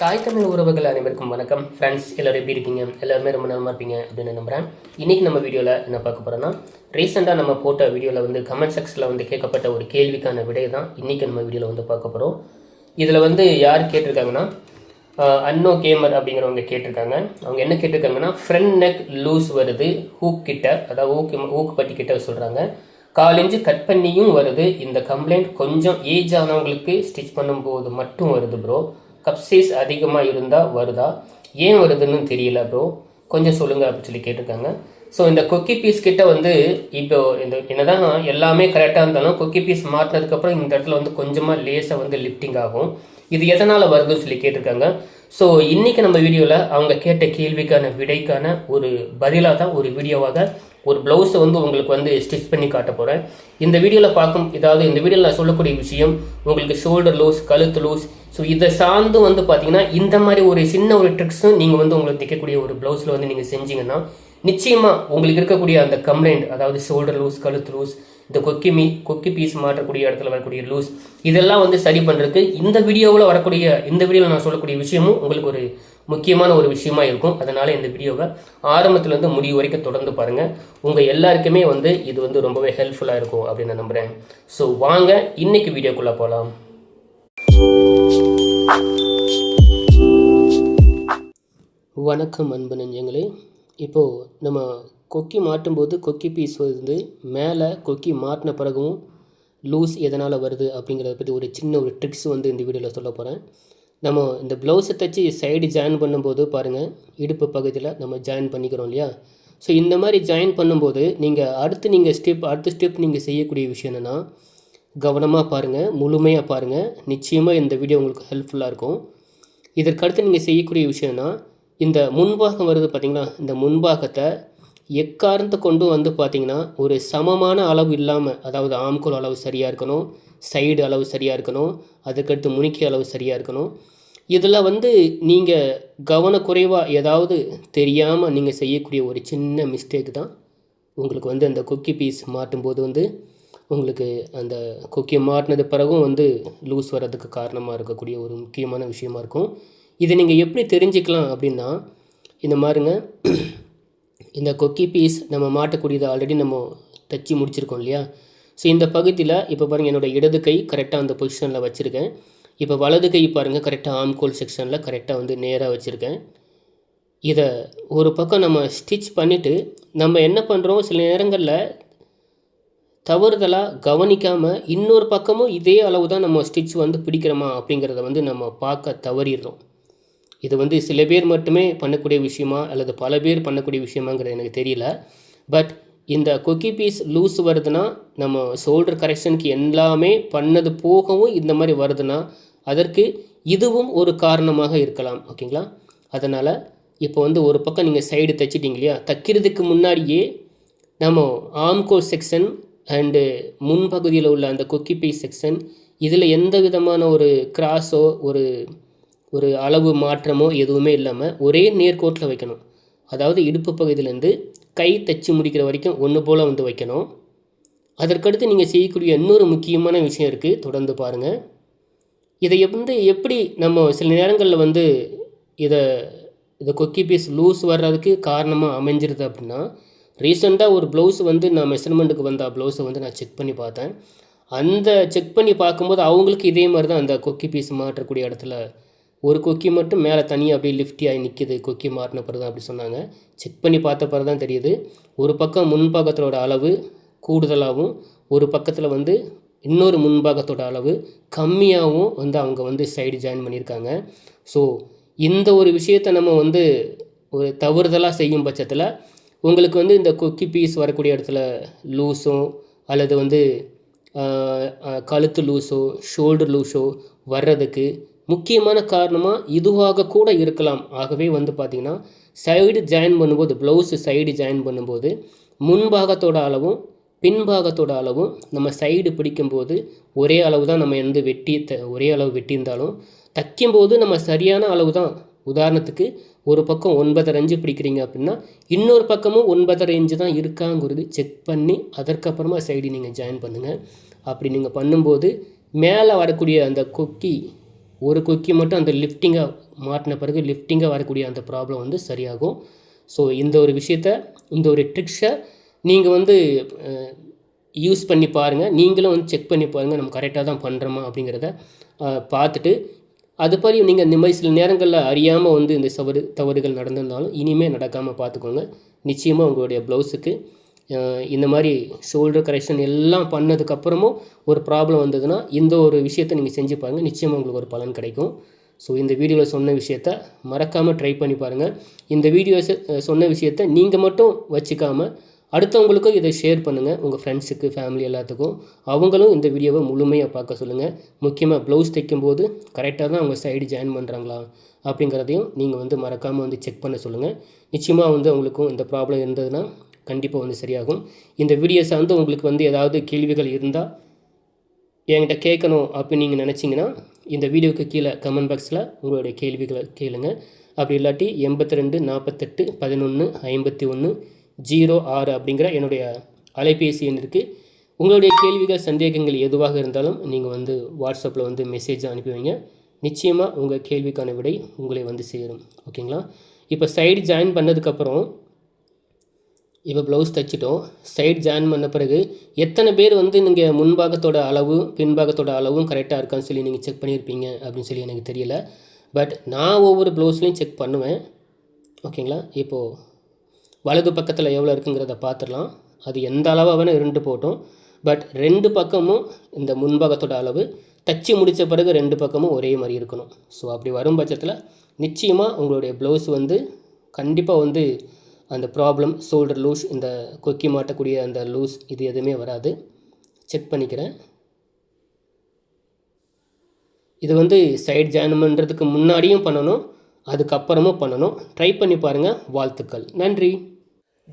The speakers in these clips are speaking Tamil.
தாய் தமிழ் உறவுகள் அனைவருக்கும் வணக்கம். ஃப்ரெண்ட்ஸ் எல்லோரும் எப்படி இருக்கீங்க? எல்லாருமே ரொம்ப நலமாக இருப்பீங்க அப்படின்னு நம்புகிறேன். இன்றைக்கி நம்ம வீடியோவில் என்ன பார்க்க போகிறோன்னா, ரீசெண்டாக நம்ம போட்ட வீடியோவில் வந்து கமெண்ட் செக்ஷனில் வந்து கேட்கப்பட்ட ஒரு கேள்விக்கான விடை தான் இன்றைக்கி நம்ம வீடியோவில் வந்து பார்க்க போகிறோம். இதில் வந்து யார் கேட்டிருக்காங்கன்னா, அன்னோ கேமர் அப்படிங்கிறவங்க கேட்டிருக்காங்க. அவங்க என்ன கேட்டிருக்காங்கன்னா, ஃப்ரண்ட் நெக் லூஸ் வருது ஹூக் கிட்ட, அதாவது ஊக்கு பட்டி கிட்ட சொல்கிறாங்க. 4 இன்ச்சு கட் பண்ணியும் வருது. இந்த கம்ப்ளைண்ட் கொஞ்சம் ஏஜ் ஆனவங்களுக்கு ஸ்டிச் பண்ணும்போது மட்டும் வருது ப்ரோ. கப் சைஸ் அதிகமாக இருந்தால் வருதா, ஏன் வருதுன்னு தெரியல ப்ரோ, கொஞ்சம் சொல்லுங்கள் அப்படின்னு சொல்லி கேட்டிருக்காங்க. ஸோ இந்த கொக்கி பீஸ் கிட்ட வந்து இப்போ இந்த என்னதான் எல்லாமே கரெக்டாக இருந்தாலும் கொக்கி பீஸ் மாற்றினதுக்கப்புறம் இந்த இடத்துல வந்து கொஞ்சமாக லேஸாக வந்து லிஃப்டிங் ஆகும். இது எதனால் வருதுன்னு சொல்லி கேட்டிருக்காங்க. ஸோ இன்றைக்கி நம்ம வீடியோவில் அவங்க கேட்ட கேள்விக்கான விடைக்கான ஒரு பதிலாக தான் ஒரு வீடியோவாக ஒரு ப்ளவுஸை வந்து உங்களுக்கு வந்து ஸ்டிச் பண்ணி காட்ட போகிறேன். இந்த வீடியோவில் இந்த வீடியோவில் நான் சொல்லக்கூடிய விஷயம் உங்களுக்கு ஷோல்டர் லூஸ், கழுத்து லூஸ், ஸோ இதை சார்ந்து வந்து பார்த்தீங்கன்னா இந்த மாதிரி ஒரு சின்ன ஒரு ட்ரிக்ஸும் நீங்கள் வந்து உங்களுக்கு தைக்கக்கூடிய ஒரு ப்ளவுஸில் வந்து நீங்கள் செஞ்சீங்கன்னா நிச்சயமாக உங்களுக்கு இருக்கக்கூடிய அந்த கம்ப்ளைண்ட், அதாவது ஷோல்டர் லூஸ், கழுத்து லூஸ், இந்த கொக்கி பீஸ் மாற்றக்கூடிய இடத்துல வரக்கூடிய லூஸ், இதெல்லாம் வந்து சரி பண்ணுறதுக்கு இந்த வீடியோவில் நான் சொல்லக்கூடிய விஷயமும் உங்களுக்கு ஒரு முக்கியமான ஒரு விஷயமா இருக்கும். அதனால இந்த வீடியோவை ஆரம்பத்துல இருந்து முடிவு வரைக்கும் தொடர்ந்து பாருங்க. உங்க எல்லாருக்குமே வந்து இது வந்து ரொம்பவே ஹெல்ப்ஃபுல்லா இருக்கும் அப்படின்னு நான் நம்புறேன். ஸோ வாங்க இன்னைக்கு வீடியோக்குள்ள போகலாம். வணக்கம் அன்பு நெஞ்சங்களே. இப்போது நம்ம கொக்கி மாட்டும்போது கொக்கி பீஸ் வந்து மேலே கொக்கி மாட்டின பிறகும் லூஸ் எதனால் வருது அப்படிங்கிறத பற்றி ஒரு சின்ன ஒரு ட்ரிக்ஸ் வந்து இந்த வீடியோவில் சொல்ல போகிறேன். நம்ம இந்த ப்ளவுஸை தைச்சி சைடு ஜாயின் பண்ணும்போது பாருங்கள், இடுப்பு பகுதியில் நம்ம ஜாயின் பண்ணிக்கிறோம் இல்லையா. ஸோ இந்த மாதிரி ஜாயின் பண்ணும்போது அடுத்த ஸ்டெப் நீங்கள் செய்யக்கூடிய விஷயம் என்னென்னா, கவனமாக பாருங்கள், முழுமையாக பாருங்கள். நிச்சயமாக இந்த வீடியோ உங்களுக்கு ஹெல்ப்ஃபுல்லாக இருக்கும். இதற்கடுத்து நீங்கள் செய்யக்கூடிய விஷயம்னா, இந்த முன்பாகம் வருது பார்த்திங்களா, இந்த முன்பாகத்தை எக்காரணத்தை கொண்டு வந்து பார்த்திங்கன்னா ஒரு சமமான அளவு இல்லாமல், அதாவது ஆம்கோல் அளவு சரியாக இருக்கணும், சைடு அளவு சரியாக இருக்கணும், அதுக்கடுத்து முனிக்கி அளவு சரியாக இருக்கணும். இதில் வந்து நீங்கள் கவனக்குறைவாக ஏதாவது தெரியாமல் நீங்கள் செய்யக்கூடிய ஒரு சின்ன மிஸ்டேக் தான் உங்களுக்கு வந்து அந்த கொக்கி பீஸ் மாட்டும்போது வந்து உங்களுக்கு அந்த கொக்கி மாட்டினது பிறகும் வந்து லூஸ் வர்றதுக்கு காரணமாக இருக்கக்கூடிய ஒரு முக்கியமான விஷயமா இருக்கும். இதை நீங்கள் எப்படி தெரிஞ்சுக்கலாம் அப்படின்னா, இந்த மாதிரிங்க, இந்த கொக்கி பீஸ் நம்ம மாட்டக்கூடியதை ஆல்ரெடி நம்ம தைச்சி முடிச்சிருக்கோம் இல்லையா. ஸோ இந்த பகுதியில் இப்போ பாருங்கள், என்னோடய இடது கை கரெக்டாக அந்த பொசிஷனில் வச்சுருக்கேன். இப்போ வலது கை பாருங்கள், கரெக்டாக ஆம்கோல் செக்ஷனில் கரெக்டாக வந்து நேராக வச்சுருக்கேன். இதை ஒரு பக்கம் நம்ம ஸ்டிச் பண்ணிவிட்டு நம்ம என்ன பண்ணுறோம், சில நேரங்களில் தவறுதலாக கவனிக்காமல் இன்னொரு பக்கமும் இதே அளவு தான் நம்ம ஸ்டிச் வந்து பிடிக்கிறோமா அப்படிங்கிறத வந்து நம்ம பார்க்க தவறிடுறோம். இது வந்து சில பேர் மட்டுமே பண்ணக்கூடிய விஷயமா அல்லது பல பேர் பண்ணக்கூடிய விஷயமாங்கிறது எனக்கு தெரியல. பட் இந்த கொக்கி பீஸ் லூஸ் வருதுன்னா, நம்ம ஷோல்டர் கரெக்ஷனுக்கு எல்லாமே பண்ணது போகவும் இந்த மாதிரி வருதுன்னா அதற்கு இதுவும் ஒரு காரணமாக இருக்கலாம். ஓகேங்களா? அதனால் இப்போ வந்து ஒரு பக்கம் நீங்கள் சைடு தைச்சிட்டிங்க இல்லையா, தைக்கிறதுக்கு முன்னாடியே நம்ம ஆம்கோல் செக்ஷன் அண்டு முன்பகுதியில் உள்ள அந்த கொக்கி பீஸ் செக்ஷன், இதில் எந்த விதமான ஒரு கிராஸோ ஒரு அளவு மாற்றமோ எதுவுமே இல்லாமல் ஒரே நேர்கோட்டில் வைக்கணும். அதாவது இடுப்பு பகுதியிலேருந்து கை தைச்சி முடிக்கிற வரைக்கும் ஒன்று போல் வந்து வைக்கணும். அதற்கடுத்து நீங்கள் செய்யக்கூடிய இன்னொரு முக்கியமான விஷயம் இருக்குது, தொடர்ந்து பாருங்கள். இதை எப்படி நம்ம சில நேரங்களில் வந்து இதை கொக்கி பீஸ் லூஸ் வர்றதுக்கு காரணமாக அமைஞ்சிருது அப்படின்னா, ரீசெண்டாக ஒரு ப்ளவுஸ் வந்து நான் மெஷர்மெண்ட்டுக்கு வந்த ப்ளவுஸை வந்து நான் செக் பண்ணி பார்த்தேன். அந்த செக் பண்ணி பார்க்கும்போது அவங்களுக்கு இதே மாதிரி தான் அந்த கொக்கி பீஸ் மாற்றக்கூடிய இடத்துல ஒரு கொக்கி மட்டும் மேலே தனியாக அப்படியே லிஃப்டி ஆகி நிற்கிது, கொக்கி மாட்டின பிறகு தான் அப்படி சொன்னாங்க. செக் பண்ணி பார்த்த பிறகு தான் தெரியுது, ஒரு பக்கம் முன்பாகத்தோட அளவு கூடுதலாகவும் ஒரு பக்கத்தில் வந்து இன்னொரு முன்பாகத்தோட அளவு கம்மியாகவும் வந்து அவங்க வந்து சைடு ஜாயின் பண்ணியிருக்காங்க. ஸோ இந்த ஒரு விஷயத்தை நம்ம வந்து ஒரு தவறுதலாக செய்யும் பட்சத்தில் உங்களுக்கு வந்து இந்த கொக்கி பீஸ் வரக்கூடிய இடத்துல லூஸோ அல்லது வந்து கழுத்து லூஸோ ஷோல்டர் லூஸோ வர்றதுக்கு முக்கியமான காரணமாக இதுவாக கூட இருக்கலாம். ஆகவே வந்து பார்த்திங்கன்னா சைடு ஜாயின் பண்ணும்போது, ப்ளவுஸு சைடு ஜாயின் பண்ணும்போது முன்பாகத்தோட அளவும் பின்பாகத்தோட அளவும் நம்ம சைடு பிடிக்கும்போது ஒரே அளவு தான் நம்ம வந்து ஒரே அளவு வெட்டியிருந்தாலும் தைக்கும்போது நம்ம சரியான அளவு தான். உதாரணத்துக்கு ஒரு பக்கம் 9.5 இன்ச்சு பிடிக்கிறீங்க அப்படின்னா இன்னொரு பக்கமும் 9.5 இன்ச்சு தான் இருக்காங்கிறது செக் பண்ணி அதற்கப்புறமா சைடு நீங்கள் ஜாயின் பண்ணுங்கள். அப்படி நீங்கள் பண்ணும்போது மேலே வரக்கூடிய அந்த கொக்கி ஒரு கொக்கி மட்டும் அந்த லிஃப்டிங்காக மாட்டின பிறகு லிஃப்டிங்காக வரக்கூடிய அந்த ப்ராப்ளம் வந்து சரியாகும். ஸோ இந்த ஒரு விஷயத்த, இந்த ஒரு ட்ரிக்ஸை நீங்கள் வந்து யூஸ் பண்ணி பாருங்கள். நீங்களும் வந்து செக் பண்ணி பாருங்கள், நம்ம கரெக்டாக தான் பண்ணுறோமா அப்படிங்கிறத பார்த்துட்டு, அதுபடி நீங்கள் இந்த மாதிரி சில நேரங்களில் அறியாமல் வந்து இந்த தவறுகள் நடந்திருந்தாலும் இனிமேல் நடக்காமல் பார்த்துக்கோங்க. நிச்சயமாக உங்களுடைய ப்ளவுஸுக்கு இந்த மாதிரி ஷோல்டர் கரெக்ஷன் எல்லாம் பண்ணதுக்கப்புறமும் ஒரு ப்ராப்ளம் வந்ததுன்னா இந்த ஒரு விஷயத்தை நீங்கள் செஞ்சு பாருங்கள். நிச்சயமாக உங்களுக்கு ஒரு பலன் கிடைக்கும். ஸோ இந்த வீடியோவில் சொன்ன விஷயத்த மறக்காமல் ட்ரை பண்ணி பாருங்கள். இந்த வீடியோஸை சொன்ன விஷயத்த நீங்கள் மட்டும் வச்சுக்காமல் அடுத்தவங்களுக்கும் இதை ஷேர் பண்ணுங்கள், உங்கள் ஃப்ரெண்ட்ஸுக்கு, ஃபேமிலி எல்லாத்துக்கும். அவங்களும் இந்த வீடியோவை முழுமையாக பார்க்க சொல்லுங்கள். முக்கியமாக ப்ளவுஸ் தைக்கும்போது கரெக்டாக தான் அவங்க சைடு ஜாயின் பண்ணுறாங்களா அப்படிங்கிறதையும் நீங்கள் வந்து மறக்காமல் வந்து செக் பண்ண சொல்லுங்கள். நிச்சயமாக வந்து அவங்களுக்கும் இந்த ப்ராப்ளம் இருந்ததுன்னா கண்டிப்பாக வந்து சரியாகும். இந்த வீடியோ சார்ந்து உங்களுக்கு வந்து ஏதாவது கேள்விகள் இருந்தால் என்கிட்ட கேட்கணும் அப்படின்னு நீங்கள் நினச்சிங்கன்னா இந்த வீடியோவுக்கு கீழே கமெண்ட் பாக்ஸில் உங்களுடைய கேள்விகளை கேளுங்க. அப்படி இல்லாட்டி 82 48 11 51 06 அப்படிங்கிற என்னுடைய அலைபேசி எண் இருக்குது. உங்களுடைய கேள்விகள், சந்தேகங்கள் எதுவாக இருந்தாலும் நீங்கள் வந்து வாட்ஸ்அப்பில் வந்து மெசேஜ் அனுப்பி வைங்க. நிச்சயமாக உங்கள் கேள்விக்கான விடை உங்களை வந்து சேரும். ஓகேங்களா? இப்போ சைடு ஜாயின் பண்ணதுக்கப்புறம், இப்போ ப்ளவுஸ் தைச்சிட்டோம். சைடு ஜாயின் பண்ண பிறகு எத்தனை பேர் வந்து நீங்கள் முன்பாகத்தோட அளவு பின்பாகத்தோட அளவும் கரெக்டாக இருக்கான்னு சொல்லி நீங்கள் செக் பண்ணியிருப்பீங்க அப்படின்னு சொல்லி எனக்கு தெரியல. பட் நான் ஒவ்வொரு ப்ளவுஸ்லையும் செக் பண்ணுவேன். ஓகேங்களா? இப்போது வலது பக்கத்தில் எவ்வளோ இருக்குங்கிறத பார்த்துடலாம். அது எந்த அளவாக வேணால் இருண்டு போட்டோம். பட் 2 பக்கமும் இந்த முன்பாகத்தோட அளவு தச்சு முடித்த பிறகு 2 பக்கமும் ஒரே மாதிரி இருக்கணும். ஸோ அப்படி வரும் பட்சத்தில் நிச்சயமாக உங்களுடைய ப்ளவுஸ் வந்து கண்டிப்பாக வந்து அந்த ப்ராப்ளம், ஷோல்டர் லூஸ், இந்த கொக்கி மாட்டக்கூடிய அந்த லூஸ், இது எதுவுமே வராது. செக் பண்ணிக்கிறேன். இது வந்து சைடு ஜாயின் பண்ணுறதுக்கு முன்னாடியும் பண்ணணும், அதுக்கப்புறமும் பண்ணணும். ட்ரை பண்ணி பாருங்கள். வாழ்த்துக்கள். நன்றி.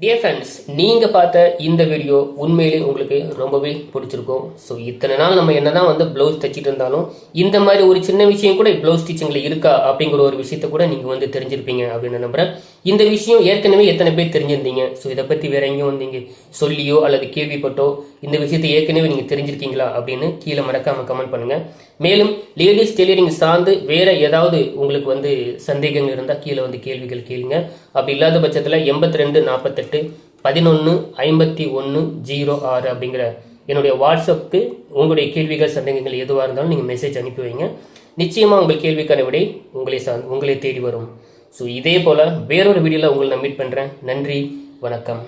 டியர் ஃப்ரெண்ட்ஸ், நீங்கள் பார்த்த இந்த வீடியோ உண்மையிலே உங்களுக்கு ரொம்பவே பிடிச்சிருக்கும். ஸோ இத்தனை நாள் நம்ம என்ன தான் வந்து ப்ளவுஸ் தைச்சிட்டு இருந்தாலும் இந்த மாதிரி ஒரு சின்ன விஷயம் கூட ப்ளவுஸ் ஸ்டிச்சிங்கில் இருக்கா அப்படிங்கிற ஒரு விஷயத்த கூட நீங்கள் வந்து தெரிஞ்சிருப்பீங்க அப்படின்னு நம்புகிறேன். இந்த விஷயம் ஏற்கனவே எத்தனை பேர் தெரிஞ்சிருந்தீங்க? ஸோ இதை பற்றி வேற எங்கேயும் வந்து நீங்கள் சொல்லியோ அல்லது கேள்விப்பட்டோ இந்த விஷயத்தை ஏற்கனவே நீங்கள் தெரிஞ்சிருக்கீங்களா அப்படின்னு கீழே மறக்காமல் கமெண்ட் பண்ணுங்கள். மேலும் லேடிஸ் டெய்லரிங் சார்ந்து வேறு ஏதாவது உங்களுக்கு வந்து சந்தேகங்கள் இருந்தால் கீழே வந்து கேள்விகள் கேளுங்க. அப்படி இல்லாத பட்சத்தில் 82 48 11 51 06 அப்படிங்கிற என்னுடைய வாட்ஸ்அப்புக்கு உங்களுடைய கேள்விகள், சந்தேகங்கள் எதுவாக இருந்தாலும் நீங்கள் மெசேஜ் அனுப்பி வைங்க. நிச்சயமாக உங்கள் கேள்விக்கான விடை உங்களை தேடி வரும். ஸோ இதே போல் வேறொரு வீடியோவில் உங்களை நான் மீட் பண்ணுறேன். நன்றி, வணக்கம்.